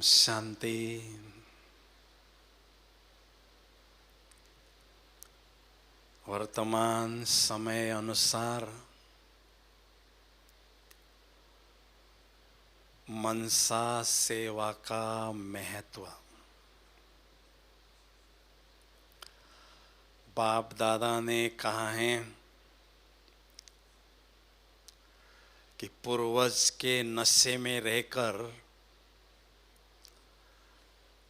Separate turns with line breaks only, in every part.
शांति। वर्तमान समय अनुसार मनसा सेवा का महत्व। बाप दादा ने कहा है कि पूर्वज के नशे में रहकर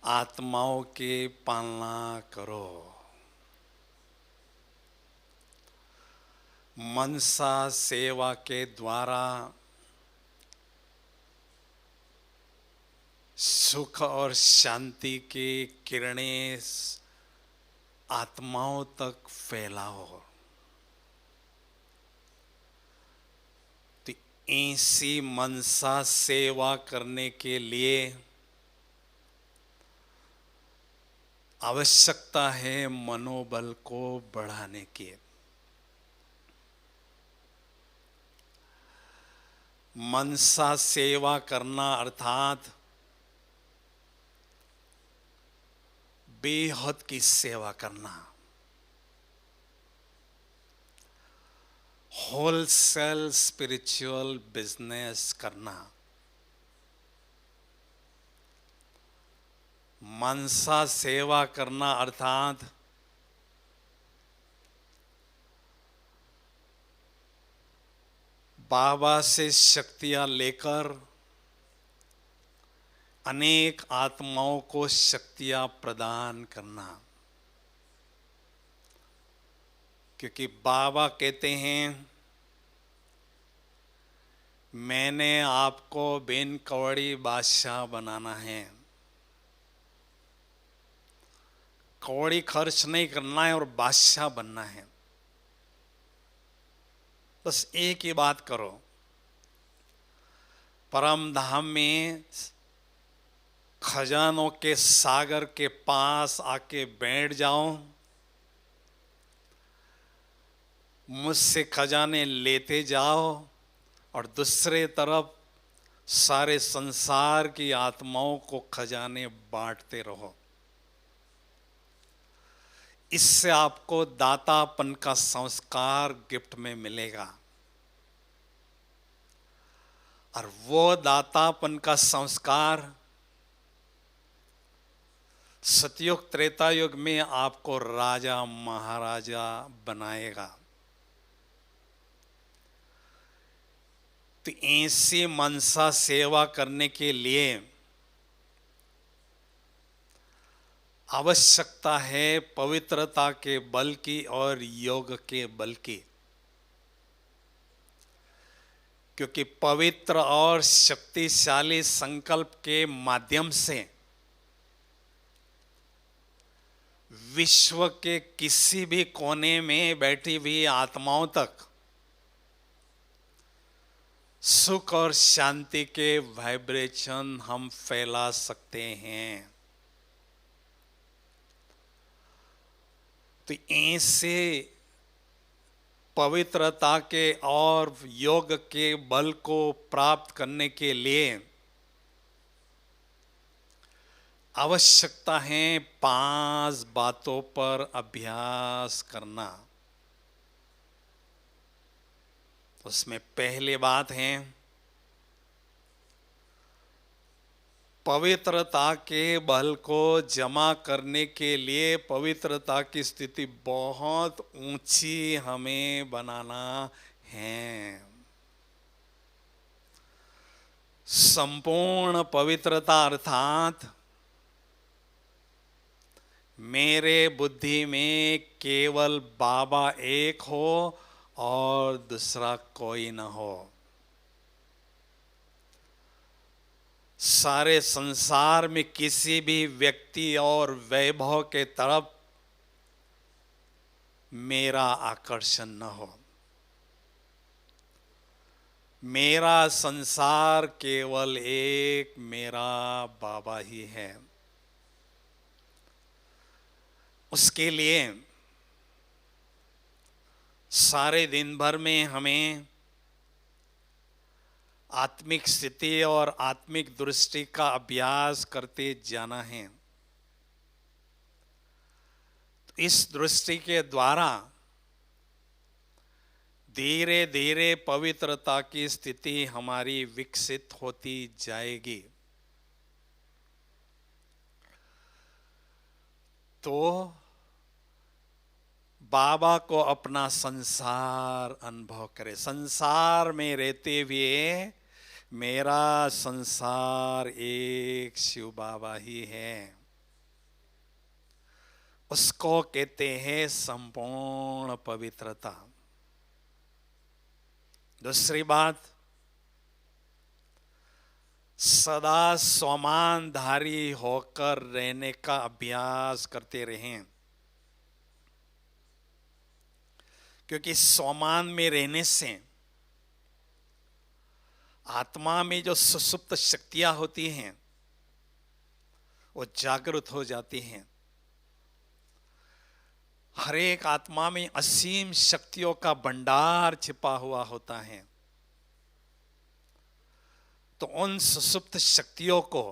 आत्माओं की पालना करो। मनसा सेवा के द्वारा सुख और शांति की किरणें आत्माओं तक फैलाओ। तो ऐसी मनसा सेवा करने के लिए आवश्यकता है मनोबल को बढ़ाने की। मनसा सेवा करना अर्थात बेहद की सेवा करना, होलसेल स्पिरिचुअल बिजनेस करना। मनसा सेवा करना अर्थात बाबा से शक्तियां लेकर अनेक आत्माओं को शक्तियां प्रदान करना। क्योंकि बाबा कहते हैं, मैंने आपको बिन कौड़ी बादशाह बनाना है। कौड़ी खर्च नहीं करना है और बादशाह बनना है। बस एक ही बात करो, परम धाम में खजानों के सागर के पास आके बैठ जाओ, मुझसे खजाने लेते जाओ और दूसरे तरफ सारे संसार की आत्माओं को खजाने बांटते रहो। इससे आपको दातापन का संस्कार गिफ्ट में मिलेगा और वो दातापन का संस्कार सतयुग त्रेता युग में आपको राजा महाराजा बनाएगा। तो ऐसी मनसा सेवा करने के लिए आवश्यकता है पवित्रता के बल की और योग के बल की। क्योंकि पवित्र और शक्तिशाली संकल्प के माध्यम से विश्व के किसी भी कोने में बैठी हुई आत्माओं तक सुख और शांति के वाइब्रेशन हम फैला सकते हैं। तो ऐसे पवित्रता के और योग के बल को प्राप्त करने के लिए आवश्यकता है 5 बातों पर अभ्यास करना। उसमें पहली बात है, पवित्रता के बल को जमा करने के लिए पवित्रता की स्थिति बहुत ऊंची हमें बनाना है। संपूर्ण पवित्रता अर्थात मेरे बुद्धि में केवल बाबा एक हो और दूसरा कोई न हो। सारे संसार में किसी भी व्यक्ति और वैभव के तरफ मेरा आकर्षण न हो। मेरा संसार केवल एक मेरा बाबा ही है। उसके लिए सारे दिन भर में हमें आत्मिक स्थिति और आत्मिक दृष्टि का अभ्यास करते जाना है। तो इस दृष्टि के द्वारा धीरे धीरे पवित्रता की स्थिति हमारी विकसित होती जाएगी। तो बाबा को अपना संसार अनुभव करे। संसार में रहते हुए मेरा संसार एक शिव बाबा ही है, उसको कहते हैं संपूर्ण पवित्रता। दूसरी बात, सदा स्वमानधारी होकर रहने का अभ्यास करते रहें, क्योंकि स्वमान में रहने से आत्मा में जो सुसुप्त शक्तियां होती हैं वो जागृत हो जाती हैं। हर एक आत्मा में असीम शक्तियों का भंडार छिपा हुआ होता है। तो उन सुसुप्त शक्तियों को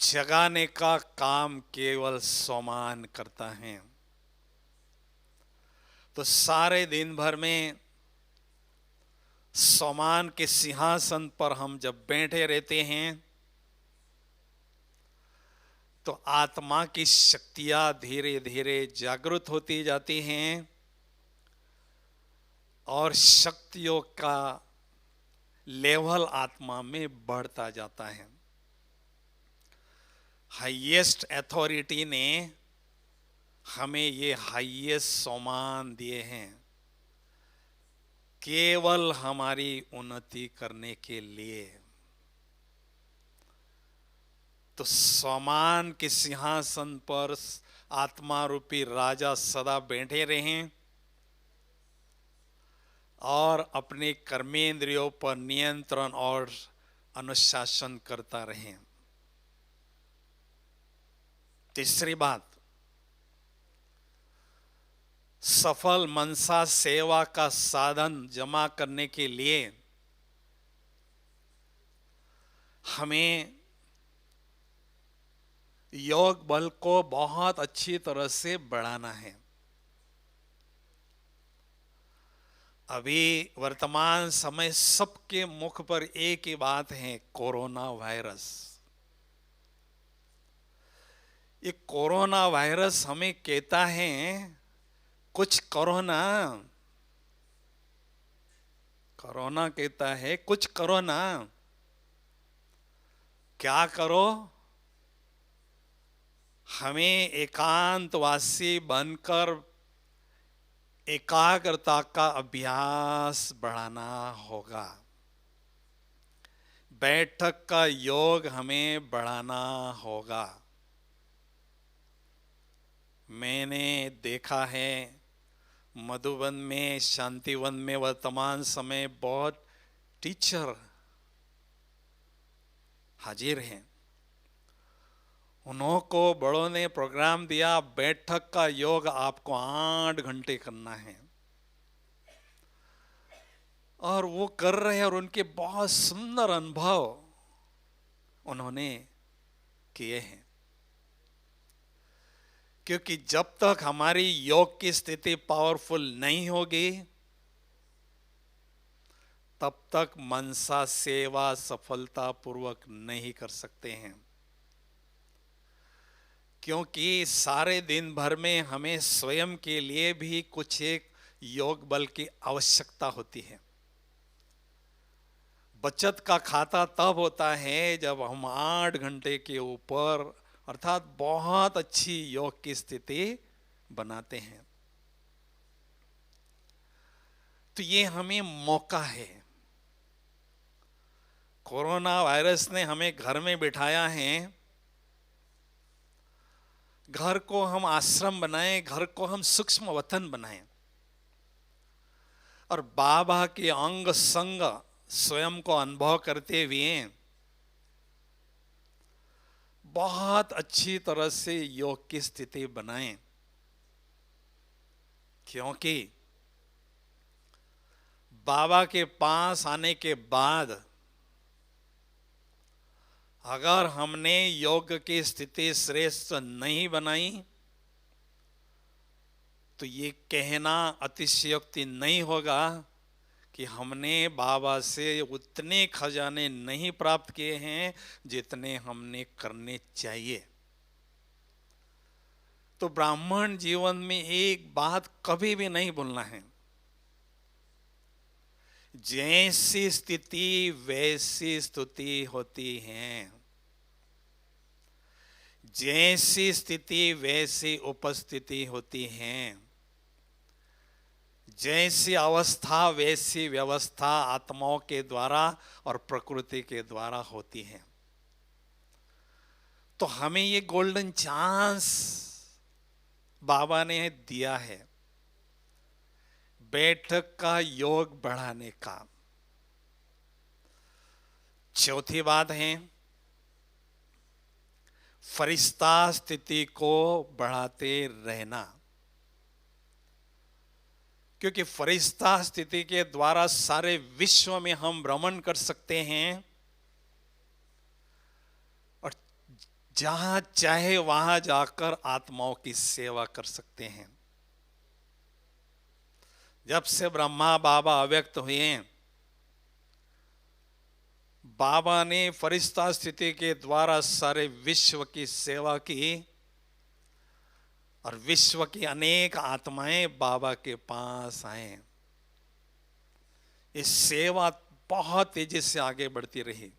जगाने का काम केवल स्वमान करता है। तो सारे दिन भर में स्वमान के सिंहासन पर हम जब बैठे रहते हैं तो आत्मा की शक्तियां धीरे धीरे जागृत होती जाती हैं और शक्तियों का लेवल आत्मा में बढ़ता जाता है। हाईएस्ट अथॉरिटी ने हमें ये हाईएस्ट सम्मान दिए हैं केवल हमारी उन्नति करने के लिए। तो सम्मान के सिंहासन पर आत्मा रूपी राजा सदा बैठे रहें और अपने कर्मेंद्रियों पर नियंत्रण और अनुशासन करता रहें। तीसरी बात, सफल मनसा सेवा का साधन जमा करने के लिए हमें योग बल को बहुत अच्छी तरह से बढ़ाना है। अभी वर्तमान समय सबके मुख पर एक ही बात है, कोरोना वायरस। ये कोरोना वायरस हमें कहता है कुछ करो ना, कोरोना कहता है कुछ करो ना। क्या करो? हमें एकांतवासी बनकर एकाग्रता का अभ्यास बढ़ाना होगा। बैठक का योग हमें बढ़ाना होगा। मैंने देखा है मधुबन में, शांतिवन में वर्तमान समय बहुत टीचर हाजिर हैं। उनको बड़ों ने प्रोग्राम दिया, बैठक का योग आपको 8 घंटे करना है, और वो कर रहे हैं और उनके बहुत सुंदर अनुभव उन्होंने किए हैं। क्योंकि जब तक हमारी योग की स्थिति पावरफुल नहीं होगी तब तक मनसा सेवा सफलतापूर्वक नहीं कर सकते हैं। क्योंकि सारे दिन भर में हमें स्वयं के लिए भी कुछ एक योग बल की आवश्यकता होती है। बचत का खाता तब होता है जब हम 8 घंटे के ऊपर अर्थात बहुत अच्छी योग की स्थिति बनाते हैं। तो ये हमें मौका है। कोरोना वायरस ने हमें घर में बिठाया है। घर को हम आश्रम बनाएं, घर को हम सूक्ष्म वतन बनाएं और बाबा के अंग संग स्वयं को अनुभव करते हुए बहुत अच्छी तरह से योग की स्थिति बनाएं। क्योंकि बाबा के पास आने के बाद अगर हमने योग की स्थिति श्रेष्ठ नहीं बनाई तो ये कहना अतिशयोक्ति नहीं होगा कि हमने बाबा से उतने खजाने नहीं प्राप्त किए हैं जितने हमने करने चाहिए। तो ब्राह्मण जीवन में एक बात कभी भी नहीं भूलना है, जैसी स्थिति वैसी स्तुति होती है, जैसी स्थिति वैसी उपस्थिति होती है, जैसी अवस्था वैसी व्यवस्था आत्माओं के द्वारा और प्रकृति के द्वारा होती है। तो हमें ये गोल्डन चांस बाबा ने दिया है बैठक का योग बढ़ाने का। चौथी बात है फरिश्ता स्थिति को बढ़ाते रहना, क्योंकि फरिश्ता स्थिति के द्वारा सारे विश्व में हम भ्रमण कर सकते हैं और जहां चाहे वहां जाकर आत्माओं की सेवा कर सकते हैं। जब से ब्रह्मा बाबा अव्यक्त हुए, बाबा ने फरिश्ता स्थिति के द्वारा सारे विश्व की सेवा की और विश्व की अनेक आत्माएं बाबा के पास आए। इस सेवा बहुत तेजी से आगे बढ़ती रही।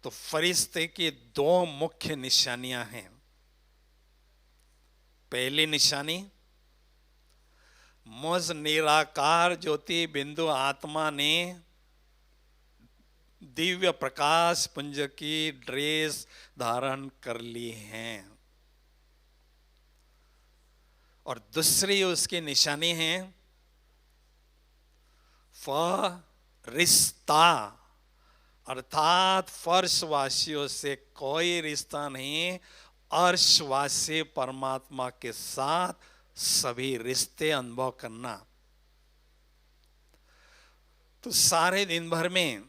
तो फरिश्ते की दो मुख्य निशानियां हैं। पहली निशानी, मुझ निराकार ज्योति बिंदु आत्मा ने दिव्य प्रकाश पुंज की ड्रेस धारण कर ली है। और दूसरी उसकी निशानी है फरिश्ता, अर्थात फर्शवासियों से कोई रिश्ता नहीं, अर्शवासी परमात्मा के साथ सभी रिश्ते अनुभव करना। तो सारे दिन भर में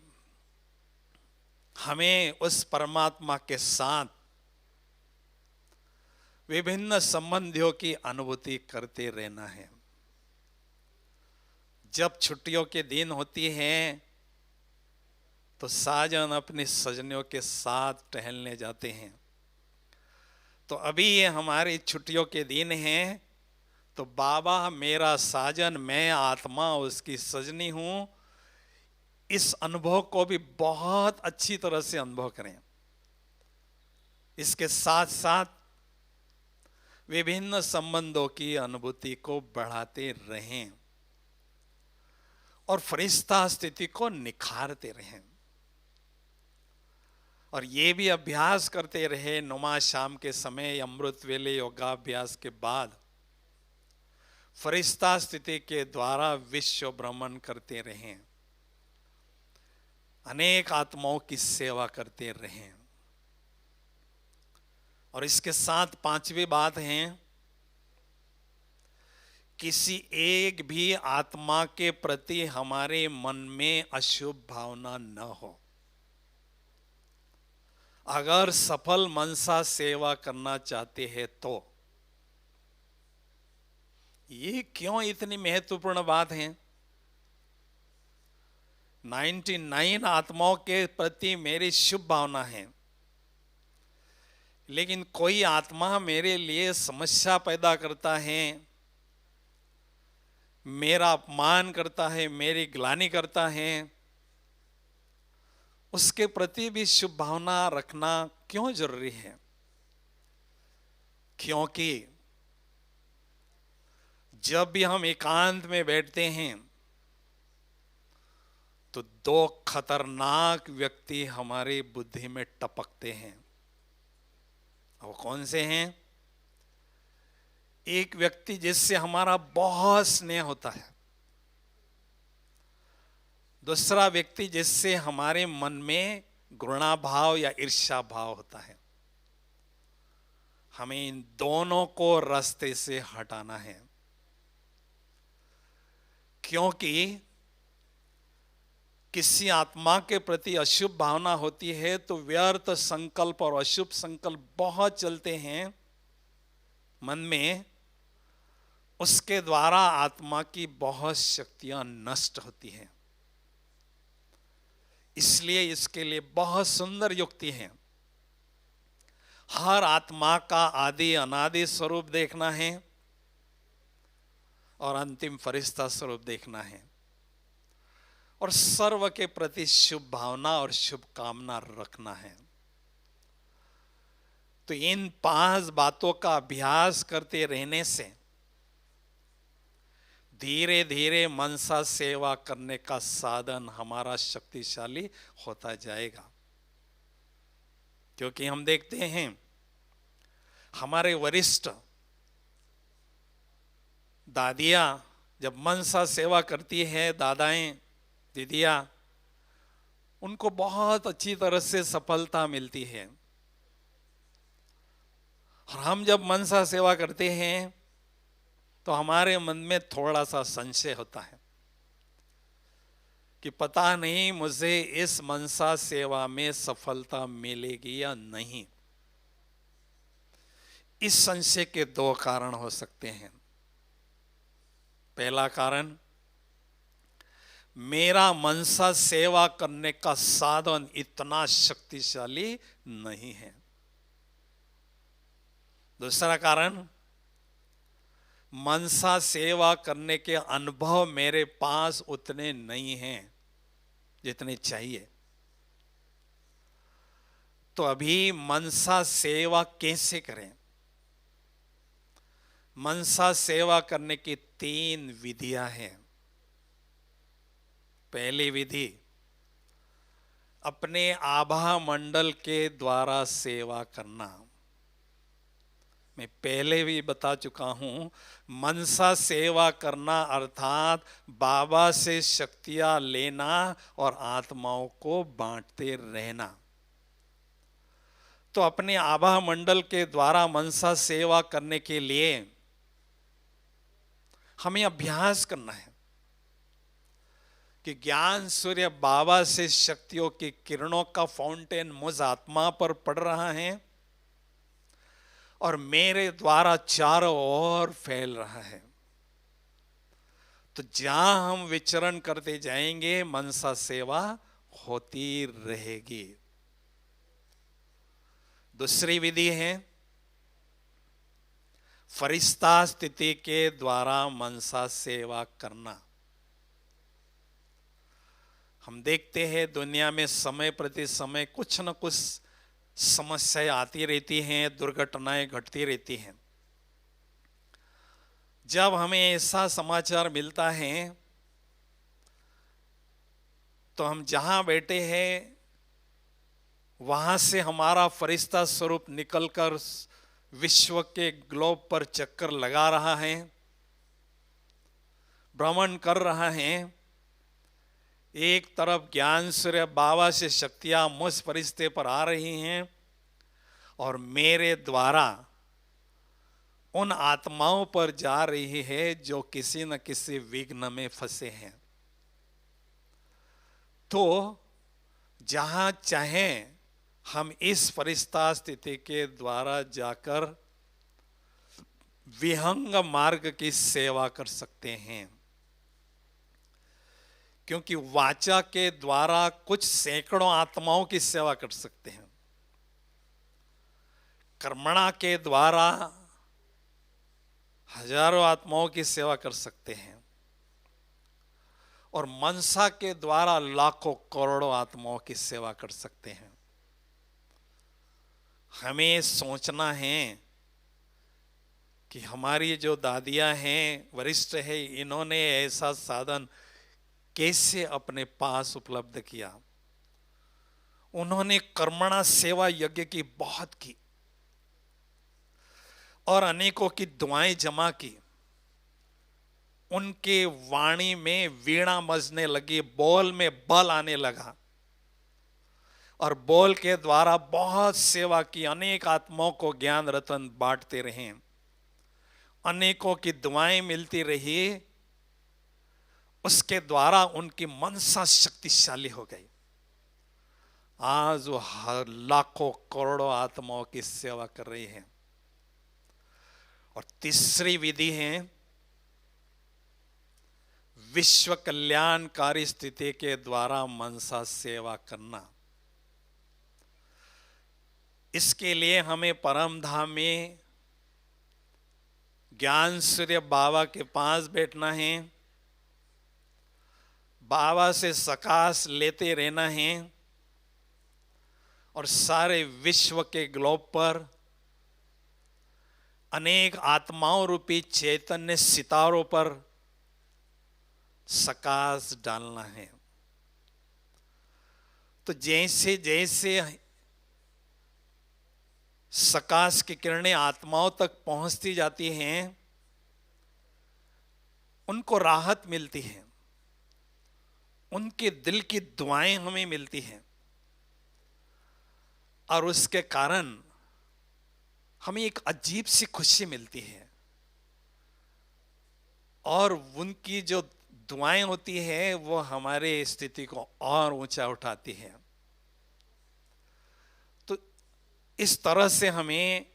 हमें उस परमात्मा के साथ विभिन्न संबंधियों की अनुभूति करते रहना है। जब छुट्टियों के दिन होती हैं तो साजन अपने सजनों के साथ टहलने जाते हैं। तो अभी ये हमारी छुट्टियों के दिन हैं, तो बाबा मेरा साजन, मैं आत्मा उसकी सजनी हूं, इस अनुभव को भी बहुत अच्छी तरह से अनुभव करें। इसके साथ साथ विभिन्न संबंधों की अनुभूति को बढ़ाते रहें और फरिश्ता स्थिति को निखारते रहें। और ये भी अभ्यास करते रहे, नुमा शाम के समय अमृत वेले योगाभ्यास के बाद फरिश्ता स्थिति के द्वारा विश्व भ्रमण करते रहें, अनेक आत्माओं की सेवा करते रहें। और इसके साथ पांचवी बात है, किसी एक भी आत्मा के प्रति हमारे मन में अशुभ भावना न हो। अगर सफल मनसा सेवा करना चाहते हैं तो ये क्यों इतनी महत्वपूर्ण बात है? 99 आत्माओं के प्रति मेरी शुभ भावना है, लेकिन कोई आत्मा मेरे लिए समस्या पैदा करता है, मेरा अपमान करता है, मेरी ग्लानि करता है, उसके प्रति भी शुभ भावना रखना क्यों जरूरी है? क्योंकि जब भी हम एकांत में बैठते हैं तो दो खतरनाक व्यक्ति हमारी बुद्धि में टपकते हैं। वो कौन से हैं? एक व्यक्ति जिससे हमारा बहुत स्नेह होता है, दूसरा व्यक्ति जिससे हमारे मन में घृणा भाव या ईर्ष्या भाव होता है। हमें इन दोनों को रास्ते से हटाना है, क्योंकि किसी आत्मा के प्रति अशुभ भावना होती है तो व्यर्थ संकल्प और अशुभ संकल्प बहुत चलते हैं मन में, उसके द्वारा आत्मा की बहुत शक्तियां नष्ट होती हैं। इसलिए इसके लिए बहुत सुंदर युक्ति है। हर आत्मा का आदि अनादि स्वरूप देखना है और अंतिम फरिश्ता स्वरूप देखना है, और सर्व के प्रति शुभ भावना और शुभ कामना रखना है। तो इन 5 बातों का अभ्यास करते रहने से धीरे धीरे मनसा सेवा करने का साधन हमारा शक्तिशाली होता जाएगा। क्योंकि हम देखते हैं हमारे वरिष्ठ दादियां जब मनसा सेवा करती है, दादाएं दीदियां, उनको बहुत अच्छी तरह से सफलता मिलती है। और हम जब मनसा सेवा करते हैं तो हमारे मन में थोड़ा सा संशय होता है कि पता नहीं मुझे इस मनसा सेवा में सफलता मिलेगी या नहीं। इस संशय के 2 कारण हो सकते हैं। पहला कारण, मेरा मनसा सेवा करने का साधन इतना शक्तिशाली नहीं है। दूसरा कारण, मनसा सेवा करने के अनुभव मेरे पास उतने नहीं हैं जितने चाहिए। तो अभी मनसा सेवा कैसे करें? मनसा सेवा करने की 3 विधियां हैं। पहली विधि, अपने आभा मंडल के द्वारा सेवा करना। मैं पहले भी बता चुका हूं, मनसा सेवा करना अर्थात बाबा से शक्तियां लेना और आत्माओं को बांटते रहना। तो अपने आभा मंडल के द्वारा मनसा सेवा करने के लिए हमें अभ्यास करना है कि ज्ञान सूर्य बाबा से शक्तियों की किरणों का फाउंटेन मुझ आत्मा पर पड़ रहा है और मेरे द्वारा चारों ओर फैल रहा है। तो जहां हम विचरण करते जाएंगे मनसा सेवा होती रहेगी। दूसरी विधि है फरिश्ता स्थिति के द्वारा मनसा सेवा करना। हम देखते हैं दुनिया में समय प्रति समय कुछ न कुछ समस्याएं आती रहती हैं, दुर्घटनाएं घटती रहती हैं। जब हमें ऐसा समाचार मिलता है तो हम जहां बैठे हैं वहां से हमारा फरिश्ता स्वरूप निकलकर विश्व के ग्लोब पर चक्कर लगा रहा है, भ्रमण कर रहा है। एक तरफ ज्ञान सूर्य बाबा से शक्तियां मुझ फरिश्ते पर आ रही हैं और मेरे द्वारा उन आत्माओं पर जा रही है जो किसी न किसी विघ्न में फंसे हैं। तो जहां चाहें हम इस फरिश्ता स्थिति के द्वारा जाकर विहंग मार्ग की सेवा कर सकते हैं। क्योंकि वाचा के द्वारा कुछ सैकड़ों आत्माओं की सेवा कर सकते हैं, कर्मणा के द्वारा हजारों आत्माओं की सेवा कर सकते हैं और मनसा के द्वारा लाखों करोड़ों आत्माओं की सेवा कर सकते हैं। हमें सोचना है कि हमारी जो दादियां हैं, वरिष्ठ है, इन्होंने ऐसा साधन कैसे अपने पास उपलब्ध किया। उन्होंने कर्मणा सेवा यज्ञ की बहुत की और अनेकों की दुआएं जमा की। उनके वाणी में वीणा बजने लगी, बोल में बल आने लगा और बोल के द्वारा बहुत सेवा की। अनेक आत्माओं को ज्ञान रतन बांटते रहे, अनेकों की दुआएं मिलती रही उसके द्वारा उनकी मनसा शक्तिशाली हो गई। आज वो लाखों करोड़ों आत्माओं की सेवा कर रही है। और तीसरी विधि है विश्व कल्याणकारी स्थिति के द्वारा मनसा सेवा करना। इसके लिए हमें परम धाम में ज्ञान सूर्य बाबा के पास बैठना है, बाबा से सकाश लेते रहना है और सारे विश्व के ग्लोब पर अनेक आत्माओं रूपी चैतन्य सितारों पर सकाश डालना है। तो जैसे जैसे सकाश की किरणें आत्माओं तक पहुंचती जाती हैं, उनको राहत मिलती है, उनके दिल की दुआएं हमें मिलती हैं और उसके कारण हमें एक अजीब सी खुशी मिलती है और उनकी जो दुआएं होती है वो हमारे स्थिति को और ऊंचा उठाती है। तो इस तरह से हमें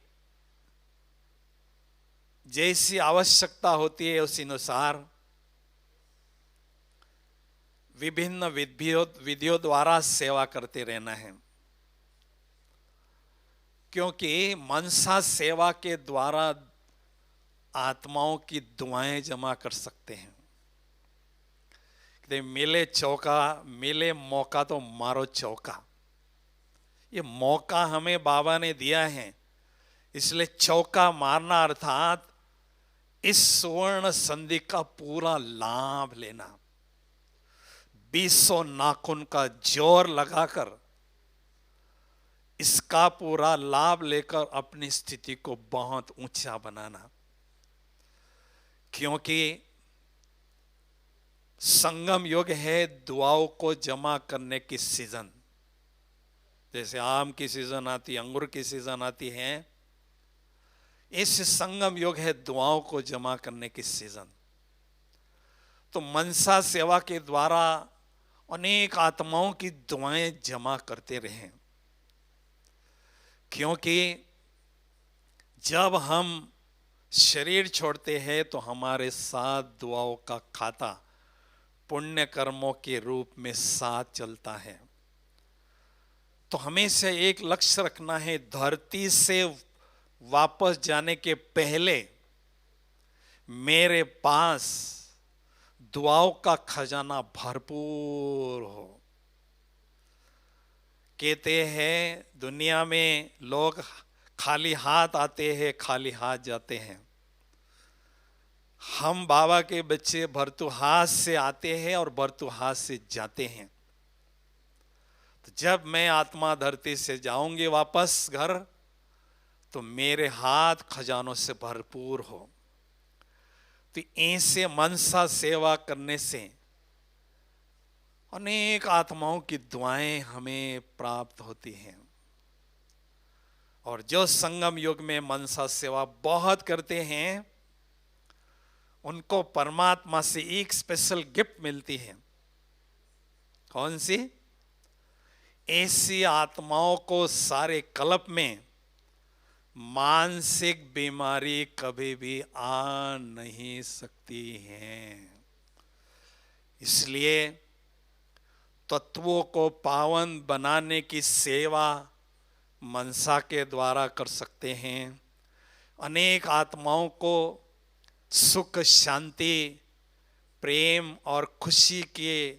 जैसी आवश्यकता होती है उस अनुसार विभिन्न विधियों द्वारा सेवा करते रहना है, क्योंकि मनसा सेवा के द्वारा आत्माओं की दुआएं जमा कर सकते हैं। मिले चौका, मिले मौका तो मारो चौका। ये मौका हमें बाबा ने दिया है, इसलिए चौका मारना अर्थात इस स्वर्ण संधि का पूरा लाभ लेना, 200 नाखून का जोर लगाकर इसका पूरा लाभ लेकर अपनी स्थिति को बहुत ऊंचा बनाना। क्योंकि संगम युग है दुआओं को जमा करने की सीजन। जैसे आम की सीजन आती है, अंगूर की सीजन आती है, इस संगम युग है दुआओं को जमा करने की सीजन। तो मनसा सेवा के द्वारा अनेक आत्माओं की दुआएं जमा करते रहें, क्योंकि जब हम शरीर छोड़ते हैं तो हमारे साथ दुआओं का खाता पुण्य कर्मों के रूप में साथ चलता है। तो हमेशा एक लक्ष्य रखना है, धरती से वापस जाने के पहले मेरे पास दुआओं का खजाना भरपूर हो। कहते हैं दुनिया में लोग खाली हाथ आते हैं, खाली हाथ जाते हैं। हम बाबा के बच्चे भरतू हाथ से आते हैं और भरतू हाथ से जाते हैं। तो जब मैं आत्मा धरती से जाऊंगी वापस घर, तो मेरे हाथ खजानों से भरपूर हो। तो ऐसे मनसा सेवा करने से अनेक आत्माओं की दुआएं हमें प्राप्त होती हैं। और जो संगम युग में मनसा सेवा बहुत करते हैं, उनको परमात्मा से एक स्पेशल गिफ्ट मिलती है। कौन सी? ऐसी आत्माओं को सारे कल्प में मानसिक बीमारी कभी भी आ नहीं सकती है। इसलिए तत्वों को पावन बनाने की सेवा मनसा के द्वारा कर सकते हैं। अनेक आत्माओं को सुख, शांति, प्रेम और खुशी के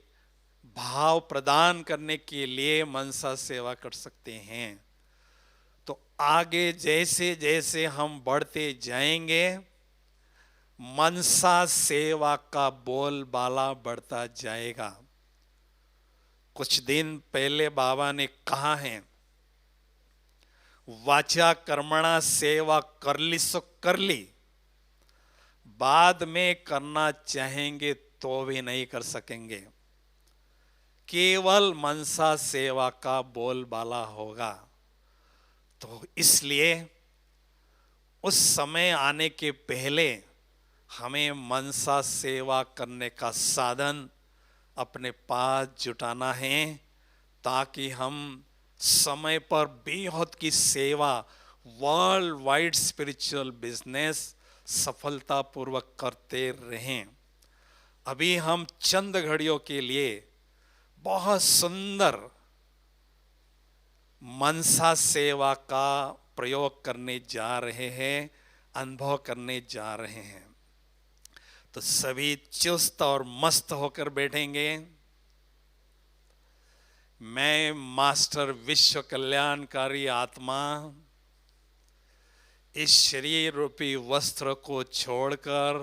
भाव प्रदान करने के लिए मनसा सेवा कर सकते हैं। तो आगे जैसे जैसे हम बढ़ते जाएंगे, मनसा सेवा का बोलबाला बढ़ता जाएगा। कुछ दिन पहले बाबा ने कहा है, वाचा कर्मणा सेवा कर ली सो कर ली, बाद में करना चाहेंगे तो भी नहीं कर सकेंगे। केवल मनसा सेवा का बोलबाला होगा। तो इसलिए उस समय आने के पहले हमें मनसा सेवा करने का साधन अपने पास जुटाना है, ताकि हम समय पर बेहद की सेवा, वर्ल्ड वाइड स्पिरिचुअल बिजनेस सफलतापूर्वक करते रहें। अभी हम चंद घड़ियों के लिए बहुत सुंदर मनसा सेवा का प्रयोग करने जा रहे हैं, अनुभव करने जा रहे हैं। तो सभी चुस्त और मस्त होकर बैठेंगे। मैं मास्टर विश्व कल्याणकारी आत्मा इस शरीर रूपी वस्त्र को छोड़कर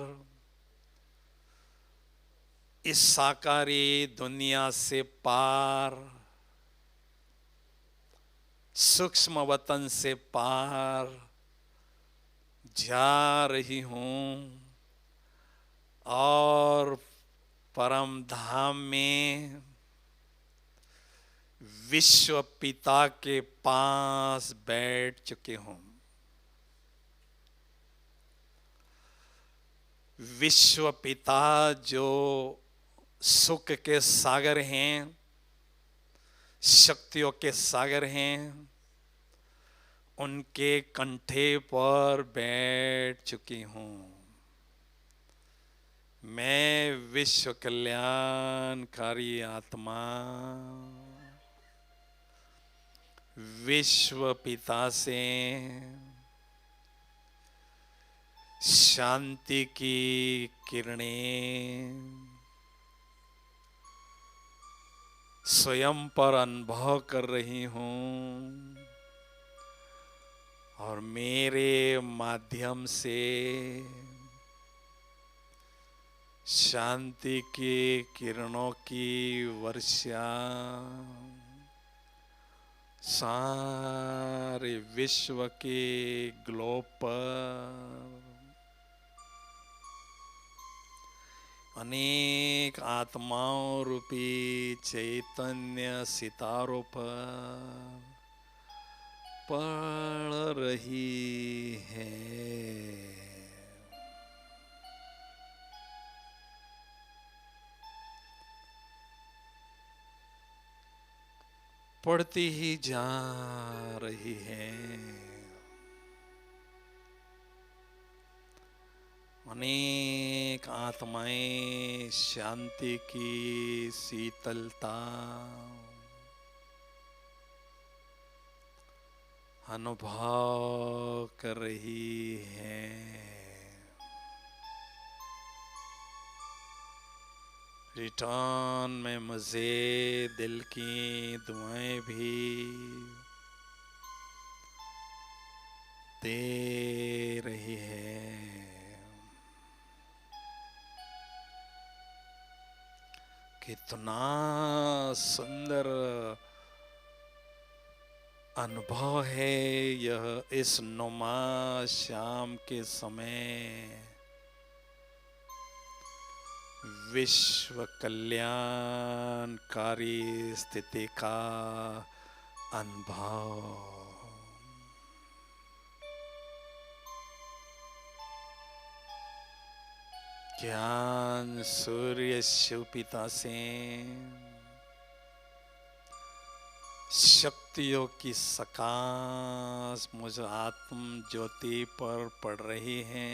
इस साकारी दुनिया से पार, सूक्ष्म वतन से पार जा रही हूं और परम धाम में विश्व पिता के पास बैठ चुके हूं। विश्व पिता जो सुख के सागर हैं, शक्तियों के सागर हैं, उनके कंठे पर बैठ चुकी हूं। मैं विश्व कल्याणकारी आत्मा विश्व पिता से शांति की किरणें स्वयं पर अनुभव कर रही हूं और मेरे माध्यम से शांति की किरणों की वर्षा सारे विश्व के ग्लोब पर, अनेक आत्माओं रूपी चैतन्य सितारों पर पड़ रही है। पड़ती ही जा रही है। अनेक आत्माएं शांति की शीतलता अनुभव कर रही है। रिटर्न में मुझे दिल की दुआएं भी दे रही है। कितना सुंदर अनुभव है यह इस नुमा शाम के समय विश्व कल्याणकारी स्थिति का अनुभव। ज्ञान सूर्य शिव पिता से शक्तियों की सकाश मुझ आत्म ज्योति पर पड़ रही है।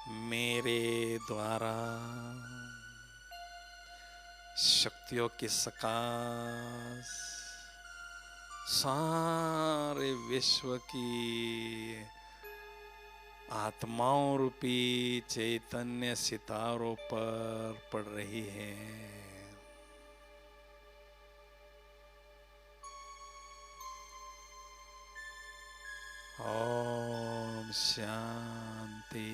मेरे द्वारा शक्तियों की सकाश सारे विश्व की आत्माओं रूपी चैतन्य सितारों पर पड़ रही है। ओम शांति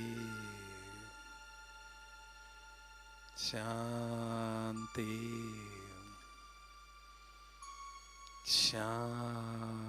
शांति शांति।